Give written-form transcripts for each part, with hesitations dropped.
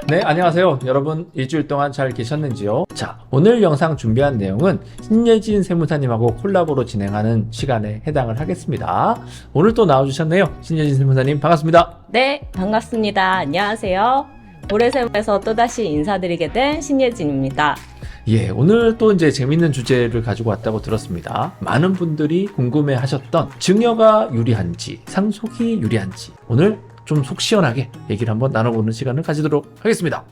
네, 안녕하세요. 여러분 일주일 동안 잘 계셨는지요? 자, 오늘 영상 준비한 내용은 신예진 세무사님하고 콜라보로 진행하는 시간에 해당을 하겠습니다. 오늘 또 나와주셨네요. 신예진 세무사님 반갑습니다. 네, 반갑습니다. 안녕하세요. 고래세무에서 또다시 인사드리게 된 신예진입니다. 예, 오늘 또 이제 재밌는 주제를 가지고 왔다고 들었습니다. 많은 분들이 궁금해 하셨던 증여가 유리한지, 상속이 유리한지, 오늘 좀 속 시원하게 얘기를 한번 나눠보는 시간을 가지도록 하겠습니다.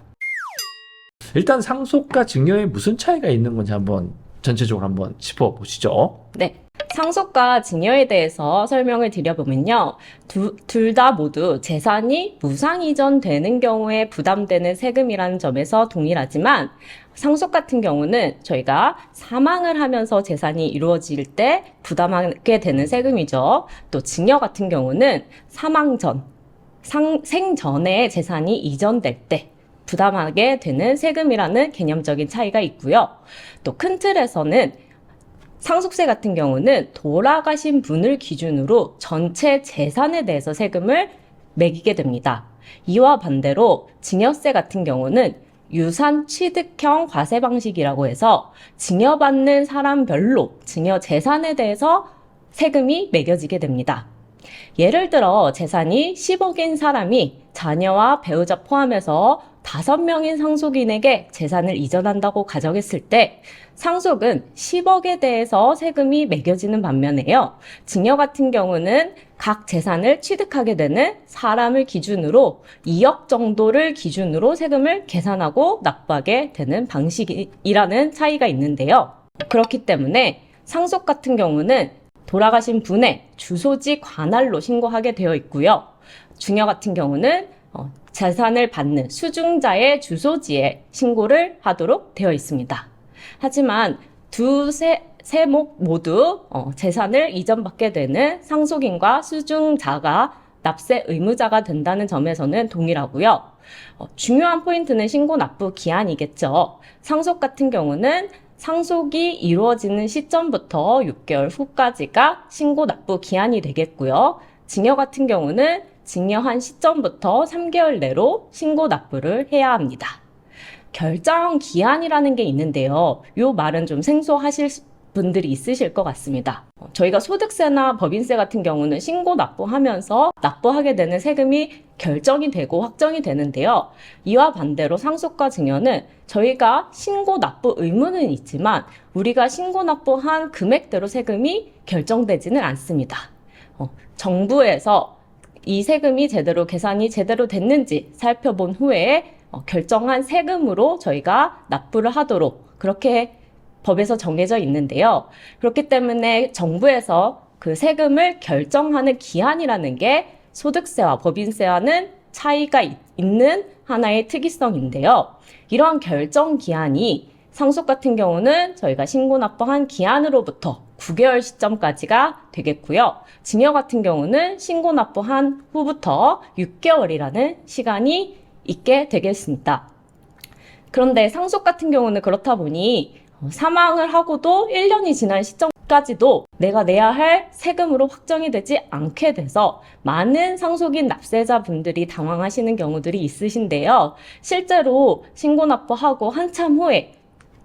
일단 상속과 증여에 무슨 차이가 있는 건지 한번 전체적으로 한번 짚어보시죠. 네, 상속과 증여에 대해서 설명을 드려보면요. 둘 다 모두 재산이 무상 이전되는 경우에 부담되는 세금이라는 점에서 동일하지만 상속 같은 경우는 저희가 사망을 하면서 재산이 이루어질 때 부담하게 되는 세금이죠. 또 증여 같은 경우는 사망 전, 생전에 재산이 이전될 때 부담하게 되는 세금이라는 개념적인 차이가 있고요. 또 큰 틀에서는 상속세 같은 경우는 돌아가신 분을 기준으로 전체 재산에 대해서 세금을 매기게 됩니다. 이와 반대로 증여세 같은 경우는 유산 취득형 과세 방식이라고 해서 증여받는 사람별로 증여 재산에 대해서 세금이 매겨지게 됩니다. 예를 들어 재산이 10억인 사람이 자녀와 배우자 포함해서 5명인 상속인에게 재산을 이전한다고 가정했을 때 상속은 10억에 대해서 세금이 매겨지는 반면에요. 증여 같은 경우는 각 재산을 취득하게 되는 사람을 기준으로 2억 정도를 기준으로 세금을 계산하고 납부하게 되는 방식이라는 차이가 있는데요. 그렇기 때문에 상속 같은 경우는 돌아가신 분의 주소지 관할로 신고하게 되어 있고요. 증여 같은 경우는 재산을 받는 수중자의 주소지에 신고를 하도록 되어 있습니다. 하지만 두 세목 모두 재산을 이전받게 되는 상속인과 수중자가 납세 의무자가 된다는 점에서는 동일하고요. 중요한 포인트는 신고 납부 기한이겠죠. 상속 같은 경우는 상속이 이루어지는 시점부터 6개월 후까지가 신고 납부 기한이 되겠고요. 증여 같은 경우는 증여한 시점부터 3개월 내로 신고 납부를 해야 합니다. 결정 기한이라는 게 있는데요. 이 말은 좀 생소하실 분들이 있으실 것 같습니다. 저희가 소득세나 법인세 같은 경우는 신고 납부하면서 납부하게 되는 세금이 결정이 되고 확정이 되는데요. 이와 반대로 상속과 증여는 저희가 신고 납부 의무는 있지만 우리가 신고 납부한 금액대로 세금이 결정되지는 않습니다. 정부에서 이 세금이 제대로 계산이 제대로 됐는지 살펴본 후에 결정한 세금으로 저희가 납부를 하도록 그렇게 법에서 정해져 있는데요. 그렇기 때문에 정부에서 그 세금을 결정하는 기한이라는 게 소득세와 법인세와는 차이가 있는 하나의 특이성인데요. 이러한 결정 기한이 상속 같은 경우는 저희가 신고 납부한 기한으로부터 9개월 시점까지가 되겠고요. 증여 같은 경우는 신고 납부한 후부터 6개월이라는 시간이 있게 되겠습니다. 그런데 상속 같은 경우는 그렇다 보니 사망을 하고도 1년이 지난 시점까지도 내가 내야 할 세금으로 확정이 되지 않게 돼서 많은 상속인 납세자분들이 당황하시는 경우들이 있으신데요. 실제로 신고 납부하고 한참 후에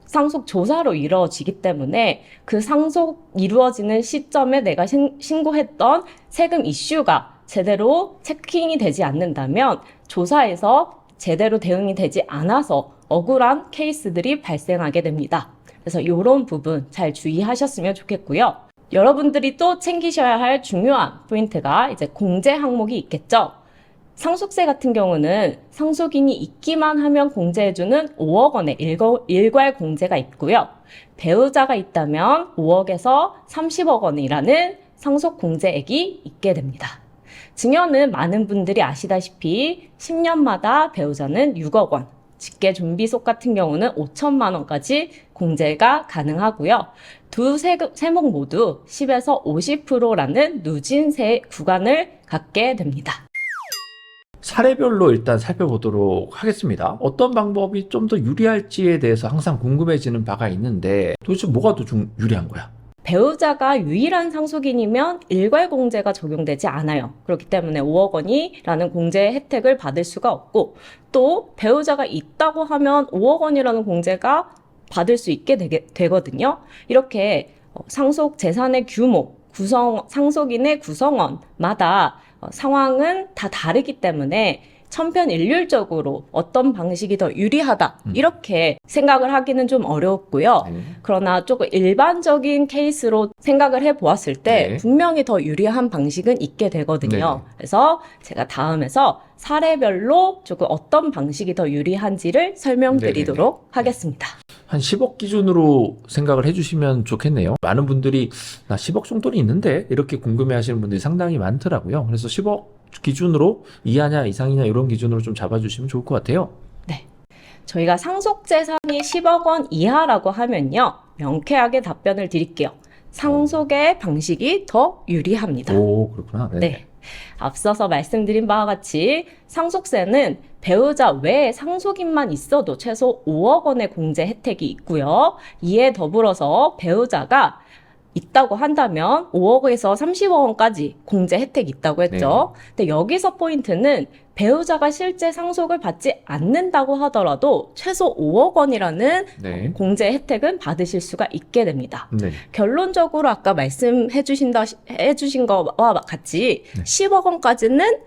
상속 조사로 이루어지기 때문에 그 상속 이루어지는 시점에 내가 신고했던 세금 이슈가 제대로 체킹이 되지 않는다면 조사에서 제대로 대응이 되지 않아서 억울한 케이스들이 발생하게 됩니다. 그래서 이런 부분 잘 주의하셨으면 좋겠고요. 여러분들이 또 챙기셔야 할 중요한 포인트가 이제 공제 항목이 있겠죠. 상속세 같은 경우는 상속인이 있기만 하면 공제해주는 5억 원의 일괄 공제가 있고요. 배우자가 있다면 5억에서 30억 원이라는 상속 공제액이 있게 됩니다. 증여는 많은 분들이 아시다시피 10년마다 배우자는 6억 원, 직계 존비속 같은 경우는 5천만 원까지 공제가 가능하고요. 두 세목 모두 10에서 50%라는 누진세 구간을 갖게 됩니다. 사례별로 일단 살펴보도록 하겠습니다. 어떤 방법이 좀 더 유리할지에 대해서 항상 궁금해지는 바가 있는데 도대체 뭐가 더 유리한 거야? 배우자가 유일한 상속인이면 일괄공제가 적용되지 않아요. 그렇기 때문에 5억 원이라는 공제 혜택을 받을 수가 없고, 또 배우자가 있다고 하면 5억 원이라는 공제가 받을 수 있게 되거든요. 이렇게 상속 재산의 규모, 상속인의 구성원마다 상황은 다 다르기 때문에 천편일률적으로 어떤 방식이 더 유리하다 이렇게 생각을 하기는 좀 어려웠고요. 네. 그러나 조금 일반적인 케이스로 생각을 해보았을 때 네. 분명히 더 유리한 방식은 있게 되거든요. 네. 그래서 제가 다음에서 사례별로 조금 어떤 방식이 더 유리한지를 설명드리도록 네. 하겠습니다. 한 10억 기준으로 생각을 해주시면 좋겠네요. 많은 분들이 나 10억 정도는 있는데 이렇게 궁금해 하시는 분들이 상당히 많더라고요. 그래서 10억 기준으로 이하냐 이상이냐 이런 기준으로 좀 잡아주시면 좋을 것 같아요. 저희가 상속재산이 10억 원 이하라고 하면요. 명쾌하게 답변을 드릴게요. 상속의 방식이 더 유리합니다. 오, 그렇구나. 네. 앞서서 말씀드린 바와 같이 상속세는 배우자 외에 상속인만 있어도 최소 5억 원의 공제 혜택이 있고요. 이에 더불어서 배우자가 있다고 한다면 5억에서 30억 원까지 공제 혜택이 있다고 했죠. 근데 여기서 포인트는 배우자가 실제 상속을 받지 않는다고 하더라도 최소 5억 원이라는 네. 공제 혜택은 받으실 수가 있게 됩니다. 네. 결론적으로 아까 해주신 거와 같이 네. 10억 원까지는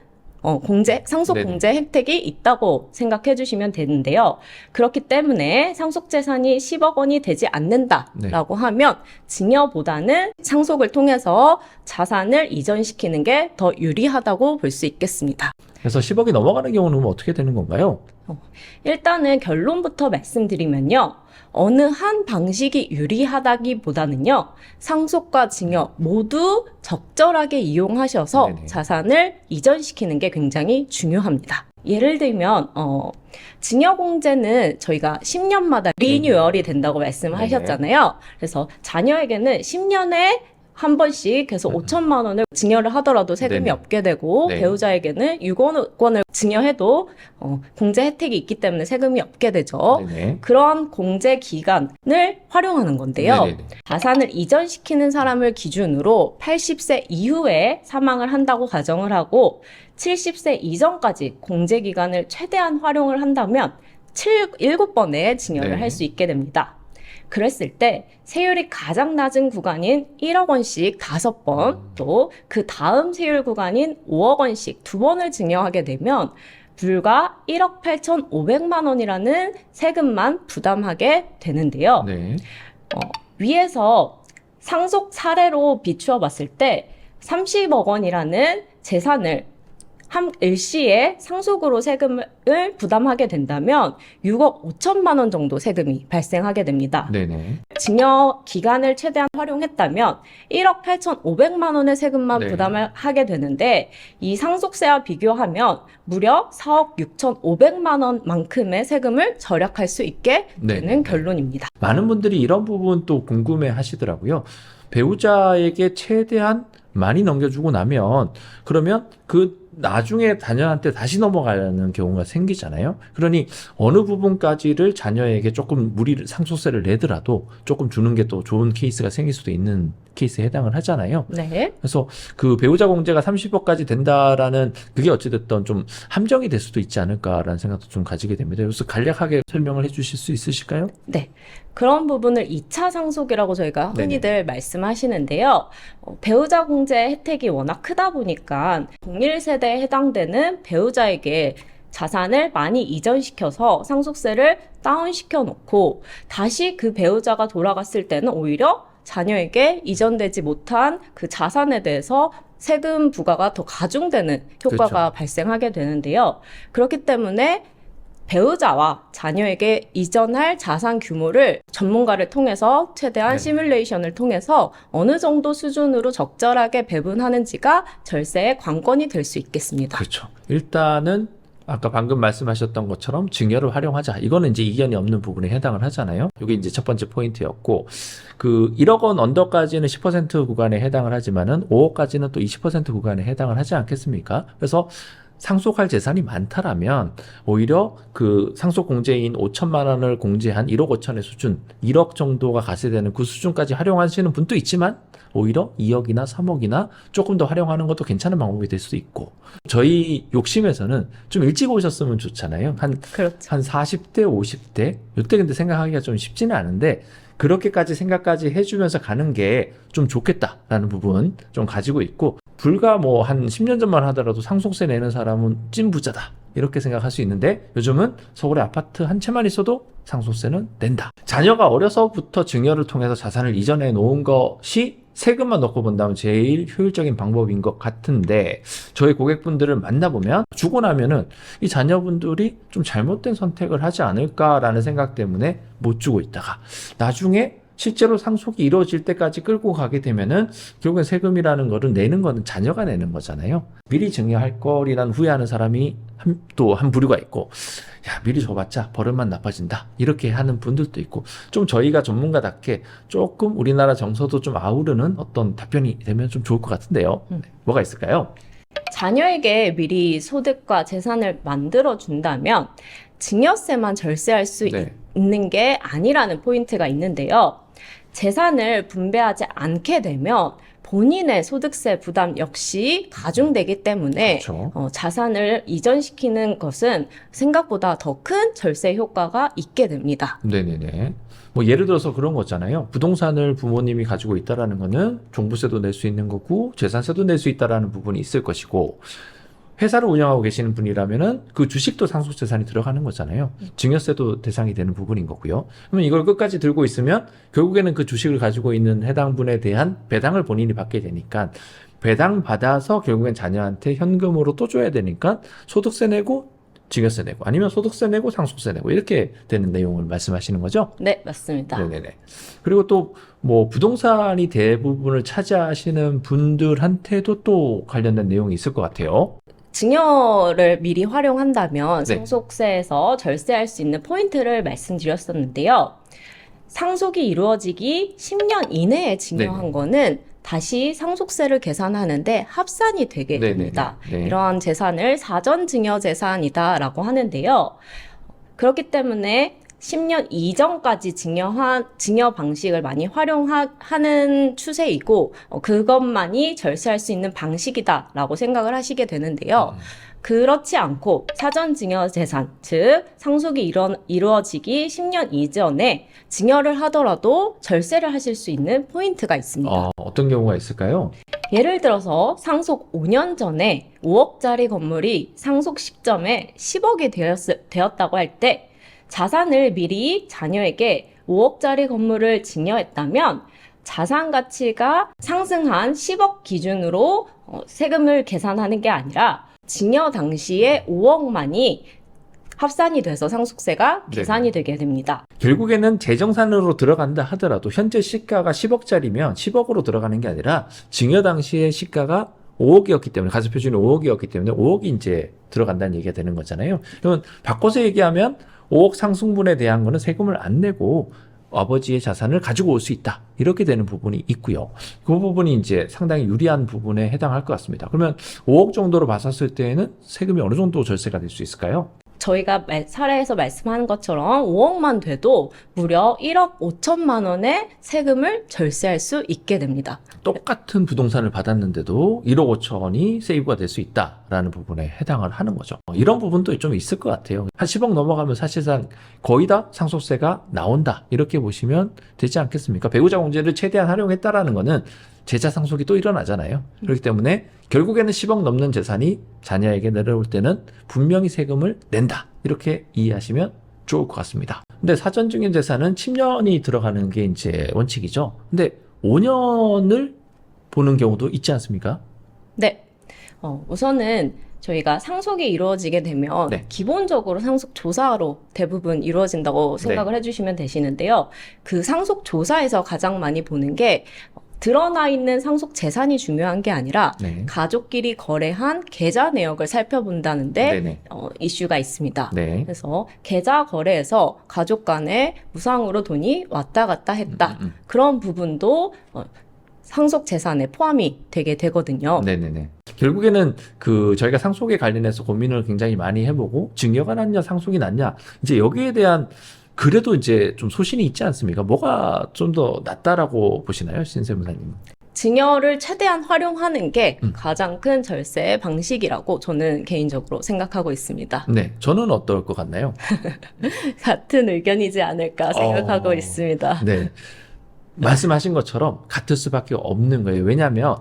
상속 네네. 공제 혜택이 있다고 생각해 주시면 되는데요. 그렇기 때문에 상속 재산이 10억 원이 되지 않는다라고 하면 증여보다는 상속을 통해서 자산을 이전시키는 게 더 유리하다고 볼 수 있겠습니다. 그래서 10억이 넘어가는 경우는 어떻게 되는 건가요? 일단은 결론부터 말씀드리면요. 어느 한 방식이 유리하다기보다는요. 상속과 증여 모두 적절하게 이용하셔서 네네. 자산을 이전시키는 게 굉장히 중요합니다. 예를 들면 증여공제는 저희가 10년마다 리뉴얼이 된다고 말씀하셨잖아요. 그래서 자녀에게는 10년에 한 번씩 계속 5천만 원을 증여를 하더라도 세금이 네네. 없게 되고 네. 배우자에게는 6억 원을 증여해도 공제 혜택이 있기 때문에 세금이 없게 되죠. 네네. 그런 공제 기간을 활용하는 건데요. 네네네. 자산을 이전시키는 사람을 기준으로 80세 이후에 사망을 한다고 가정을 하고 70세 이전까지 공제 기간을 최대한 활용을 한다면 7번의 증여를 네. 할 수 있게 됩니다. 그랬을 때 세율이 가장 낮은 구간인 1억 원씩 5번, 또 그 다음 세율 구간인 5억 원씩 2번을 증여하게 되면 불과 1억 8,500만 원이라는 세금만 부담하게 되는데요. 네. 위에서 상속 사례로 비추어 봤을 때 30억 원이라는 재산을 일시에 상속으로 세금을 부담하게 된다면 6억 5천만 원 정도 세금이 발생하게 됩니다. 네네. 증여 기간을 최대한 활용했다면 1억 8,500만 원의 세금만 네. 부담을 하게 되는데 이 상속세와 비교하면 무려 4억 6,500만 원만큼의 세금을 절약할 수 있게 네. 되는 결론입니다. 많은 분들이 이런 부분 또 궁금해 하시더라고요. 배우자에게 최대한 많이 넘겨주고 나면 그러면 그 나중에 자녀한테 다시 넘어가는 경우가 생기잖아요. 그러니 어느 부분까지를 자녀에게 조금 상속세를 내더라도 조금 주는 게 또 좋은 케이스가 생길 수도 있는 케이스에 해당을 하잖아요. 네. 그래서 그 배우자 공제가 30억까지 된다라는 그게 어찌됐든 좀 함정이 될 수도 있지 않을까라는 생각도 좀 가지게 됩니다. 그래서 간략하게 설명을 해주실 수 있으실까요? 네. 그런 부분을 2차 상속이라고 저희가 흔히들 말씀하시는데요. 배우자 공제 혜택이 워낙 크다 보니까 동일 세대에 해당되는 배우자에게 자산을 많이 이전시켜서 상속세를 다운시켜 놓고 다시 그 배우자가 돌아갔을 때는 오히려 자녀에게 이전되지 못한 그 자산에 대해서 세금 부과가 더 가중되는 효과가 발생하게 되는데요. 그렇기 때문에 배우자와 자녀에게 이전할 자산 규모를 전문가를 통해서 최대한 시뮬레이션을 통해서 어느 정도 수준으로 적절하게 배분하는지가 절세의 관건이 될 수 있겠습니다. 그렇죠. 일단은 아까 방금 말씀하셨던 것처럼 증여를 활용하자. 이거는 이제 이견이 없는 부분에 해당을 하잖아요. 이게 이제 첫 번째 포인트였고, 그 1억 원 언더까지는 10% 구간에 해당을 하지만은 5억까지는 또 20% 구간에 해당을 하지 않겠습니까? 그래서 상속할 재산이 많다라면 오히려 그 상속 공제인 5천만 원을 공제한 1억 5천의 수준, 1억 정도가 가세되는 그 수준까지 활용하시는 분도 있지만 오히려 2억이나 3억이나 조금 더 활용하는 것도 괜찮은 방법이 될 수도 있고, 저희 욕심에서는 좀 일찍 오셨으면 좋잖아요. 그렇죠. 한 40대, 50대, 이때 근데 생각하기가 좀 쉽지는 않은데 그렇게까지 생각까지 해주면서 가는 게 좀 좋겠다라는 부분 좀 가지고 있고, 불과 뭐 한 10년 전만 하더라도 상속세 내는 사람은 찐부자다 이렇게 생각할 수 있는데 요즘은 서울에 아파트 한 채만 있어도 상속세는 낸다. 자녀가 어려서부터 증여를 통해서 자산을 이전해 놓은 것이 세금만 넣고 본다면 제일 효율적인 방법인 것 같은데, 저희 고객분들을 만나보면 주고 나면은 이 자녀분들이 좀 잘못된 선택을 하지 않을까라는 생각 때문에 못 주고 있다가 나중에 실제로 상속이 이루어질 때까지 끌고 가게 되면은 결국엔 세금이라는 거를 내는 거는 자녀가 내는 거잖아요. 미리 증여할 거리란 후회하는 사람이 또 한 부류가 있고, 야 미리 줘봤자 버릇만 나빠진다 이렇게 하는 분들도 있고, 좀 저희가 전문가답게 조금 우리나라 정서도 좀 아우르는 어떤 답변이 되면 좀 좋을 것 같은데요. 뭐가 있을까요? 자녀에게 미리 소득과 재산을 만들어 준다면 증여세만 절세할 수 네. 있는 게 아니라는 포인트가 있는데요. 재산을 분배하지 않게 되면 본인의 소득세 부담 역시 가중되기 때문에 그렇죠. 자산을 이전시키는 것은 생각보다 더 큰 절세 효과가 있게 됩니다. 네네네. 뭐 예를 들어서 그런 거잖아요. 부동산을 부모님이 가지고 있다라는 거는 종부세도 낼 수 있는 거고 재산세도 낼 수 있다라는 부분이 있을 것이고, 회사를 운영하고 계시는 분이라면은 그 주식도 상속재산이 들어가는 거잖아요. 증여세도 대상이 되는 부분인 거고요. 그러면 이걸 끝까지 들고 있으면 결국에는 그 주식을 가지고 있는 해당 분에 대한 배당을 본인이 받게 되니까, 배당 받아서 결국엔 자녀한테 현금으로 또 줘야 되니까 소득세 내고 증여세 내고 아니면 소득세 내고 상속세 내고 이렇게 되는 내용을 말씀하시는 거죠? 네, 맞습니다. 네네네. 그리고 또 뭐 부동산이 대부분을 차지하시는 분들한테도 또 관련된 내용이 있을 것 같아요. 증여를 미리 활용한다면 네. 상속세에서 절세할 수 있는 포인트를 말씀드렸었는데요. 상속이 이루어지기 10년 이내에 증여한 네네. 거는 다시 상속세를 계산하는데 합산이 되게 네네네. 됩니다. 네. 이러한 재산을 사전 증여 재산이다라고 하는데요. 그렇기 때문에 10년 이전까지 증여 방식을 많이 활용하는 추세이고, 그것만이 절세할 수 있는 방식이다라고 생각을 하시게 되는데요. 그렇지 않고 사전 증여 재산, 즉 상속이 이루어지기 10년 이전에 증여를 하더라도 절세를 하실 수 있는 포인트가 있습니다. 어떤 경우가 있을까요? 예를 들어서 상속 5년 전에 5억짜리 건물이 상속 시점에 10억이 되었다고 할 때 자산을 미리 자녀에게 5억짜리 건물을 증여했다면 자산 가치가 상승한 10억 기준으로 세금을 계산하는 게 아니라 증여 당시에 5억만이 합산이 돼서 상속세가 계산이 되게 됩니다. 결국에는 재정산으로 들어간다 하더라도 현재 시가가 10억짜리면 10억으로 들어가는 게 아니라 증여 당시의 시가가 5억이었기 때문에, 가산표준이 5억이었기 때문에 5억이 이제 들어간다는 얘기가 되는 거잖아요. 그러면 바꿔서 얘기하면 5억 상승분에 대한 거는 세금을 안 내고 아버지의 자산을 가지고 올 수 있다, 이렇게 되는 부분이 있고요. 그 부분이 이제 상당히 유리한 부분에 해당할 것 같습니다. 그러면 5억 정도로 봤었을 때에는 세금이 어느 정도 절세가 될 수 있을까요? 저희가 사례에서 말씀하는 것처럼 5억만 돼도 무려 1억 5천만 원의 세금을 절세할 수 있게 됩니다. 똑같은 부동산을 받았는데도 1억 5천이 세이브가 될 수 있다라는 부분에 해당을 하는 거죠. 이런 부분도 좀 있을 것 같아요. 한 10억 넘어가면 사실상 거의 다 상속세가 나온다, 이렇게 보시면 되지 않겠습니까? 배우자 공제를 최대한 활용했다라는 거는 재차 상속이 또 일어나잖아요. 그렇기 때문에 결국에는 10억 넘는 재산이 자녀에게 내려올 때는 분명히 세금을 낸다, 이렇게 이해하시면 좋을 것 같습니다. 근데 사전증여 재산은 10년이 들어가는 게 이제 원칙이죠. 근데 5년을 보는 경우도 있지 않습니까? 네. 우선은 저희가 상속이 이루어지게 되면 네. 기본적으로 상속 조사로 대부분 이루어진다고 생각을 해주시면 되시는데요. 그 상속 조사에서 가장 많이 보는 게 드러나 있는 상속 재산이 중요한 게 아니라 네. 가족끼리 거래한 계좌 내역을 살펴본다는데 네네. 이슈가 있습니다. 네. 그래서 계좌 거래에서 가족 간에 무상으로 돈이 왔다 갔다 했다. 그런 부분도 상속 재산에 포함이 되게 되거든요. 네네네. 결국에는 저희가 상속에 관련해서 고민을 굉장히 많이 해보고 증여가 낫냐 상속이 낫냐 이제 여기에 대한 그래도 이제 좀 소신이 있지 않습니까? 뭐가 좀 더 낫다라고 보시나요, 신세무사님? 증여를 최대한 활용하는 게 가장 큰 절세 방식이라고 저는 개인적으로 생각하고 있습니다. 네, 저는 어떨 것 같나요? 같은 의견이지 않을까 생각하고 있습니다. 네, 말씀하신 것처럼 같을 수밖에 없는 거예요. 왜냐하면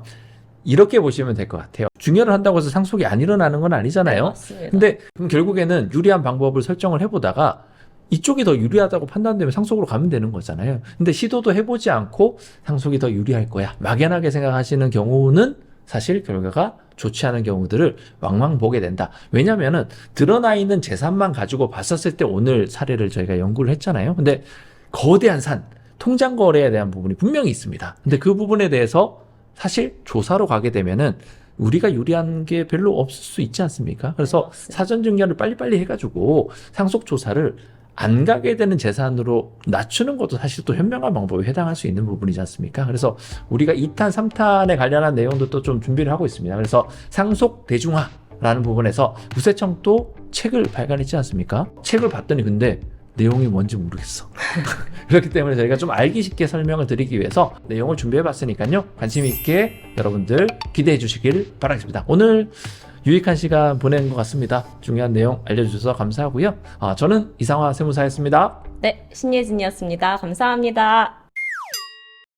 이렇게 보시면 될 것 같아요. 증여를 한다고 해서 상속이 안 일어나는 건 아니잖아요. 네, 맞습니다. 근데 그럼 결국에는 유리한 방법을 설정을 해보다가 이쪽이 더 유리하다고 판단되면 상속으로 가면 되는 거잖아요. 근데 시도도 해보지 않고 상속이 더 유리할 거야. 막연하게 생각하시는 경우는 사실 결과가 좋지 않은 경우들을 왕왕 보게 된다. 왜냐면은 드러나 있는 재산만 가지고 봤었을 때 오늘 사례를 저희가 연구를 했잖아요. 근데 거대한 산, 통장 거래에 대한 부분이 분명히 있습니다. 근데 그 부분에 대해서 사실 조사로 가게 되면은 우리가 유리한 게 별로 없을 수 있지 않습니까? 그래서 사전 증여를 빨리빨리 해가지고 상속 조사를 안 가게 되는 재산으로 낮추는 것도 사실 또 현명한 방법에 해당할 수 있는 부분이지 않습니까? 그래서 우리가 2탄, 3탄에 관련한 내용도 또 좀 준비를 하고 있습니다. 그래서 상속 대중화라는 부분에서 구세청도 책을 발간했지 않습니까? 책을 봤더니 근데 내용이 뭔지 모르겠어. 그렇기 때문에 저희가 좀 알기 쉽게 설명을 드리기 위해서 내용을 준비해 봤으니까요. 관심 있게 여러분들 기대해 주시길 바라겠습니다. 오늘 유익한 시간 보낸 것 같습니다. 중요한 내용 알려주셔서 감사하고요. 저는 이상화 세무사였습니다. 네, 신예진이었습니다. 감사합니다.